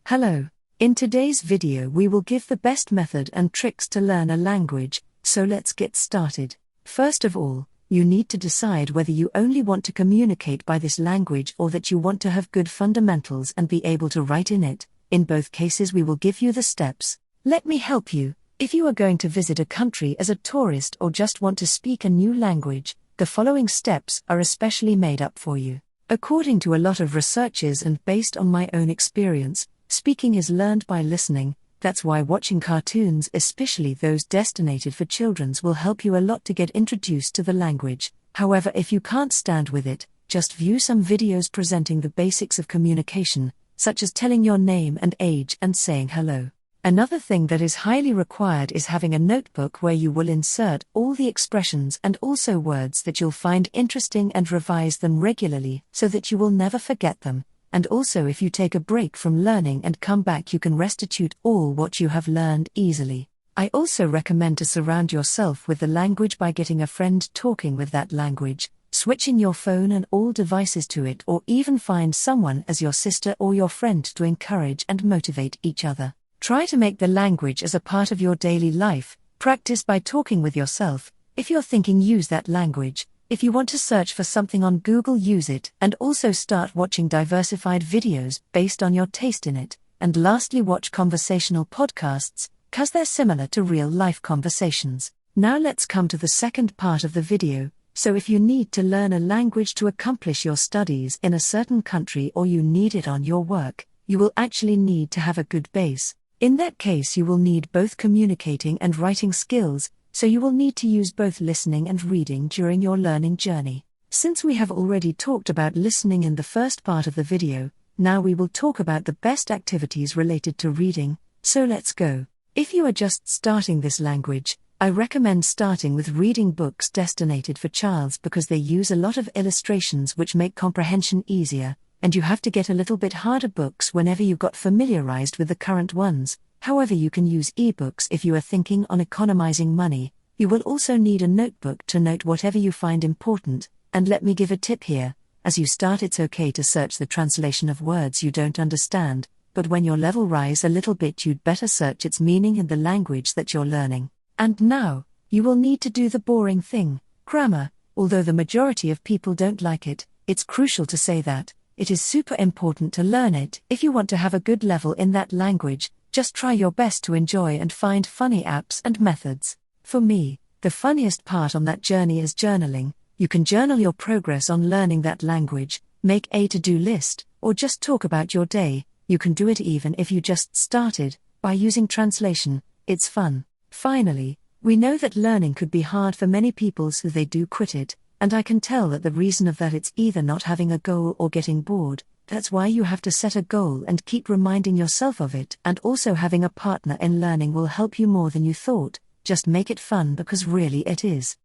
Hello. In today's video we will give the best method and tricks to learn a language, so let's get started. First of all, you need to decide whether you only want to communicate by this language or that you want to have good fundamentals and be able to write in it. In both cases we will give you the steps. Let me help you. If you are going to visit a country as a tourist or just want to speak a new language, the following steps are especially made up for you. According to a lot of researchers and based on my own experience, speaking is learned by listening. That's why watching cartoons, especially those destined for children, will help you a lot to get introduced to the language. However, if you can't stand with it, just view some videos presenting the basics of communication, such as telling your name and age and saying hello. Another thing that is highly required is having a notebook where you will insert all the expressions and also words that you'll find interesting and revise them regularly so that you will never forget them. And also, if you take a break from learning and come back, you can restitute all what you have learned easily. I also recommend to surround yourself with the language by getting a friend talking with that language, switching your phone and all devices to it, or even find someone as your sister or your friend to encourage and motivate each other. Try to make the language as a part of your daily life. Practice by talking with yourself. If you're thinking, use that language. If you want to search for something on Google, use it, and also start watching diversified videos based on your taste in it. And lastly, watch conversational podcasts, cause they're similar to real-life conversations. Now let's come to the second part of the video. So if you need to learn a language to accomplish your studies in a certain country or you need it on your work, you will actually need to have a good base. In that case, you will need both communicating and writing skills, so you will need to use both listening and reading during your learning journey. Since we have already talked about listening in the first part of the video, now we will talk about the best activities related to reading, so let's go. If you are just starting this language, I recommend starting with reading books destined for childs because they use a lot of illustrations which make comprehension easier, and you have to get a little bit harder books whenever you got familiarized with the current ones. However, you can use ebooks if you are thinking on economizing money. You will also need a notebook to note whatever you find important, and let me give a tip here. As you start, it's okay to search the translation of words you don't understand, but when your level rise a little bit, you'd better search its meaning in the language that you're learning. And now, you will need to do the boring thing, grammar. Although the majority of people don't like it, it's crucial to say that it is super important to learn it if you want to have a good level in that language. Just try your best to enjoy and find funny apps and methods. For me, the funniest part on that journey is journaling. You can journal your progress on learning that language, make a to-do list, or just talk about your day. You can do it even if you just started, by using translation. It's fun. Finally, we know that learning could be hard for many people, so they do quit it, and I can tell that the reason of that it's either not having a goal or getting bored. That's why you have to set a goal and keep reminding yourself of it, and also having a partner in learning will help you more than you thought. Just make it fun because really it is.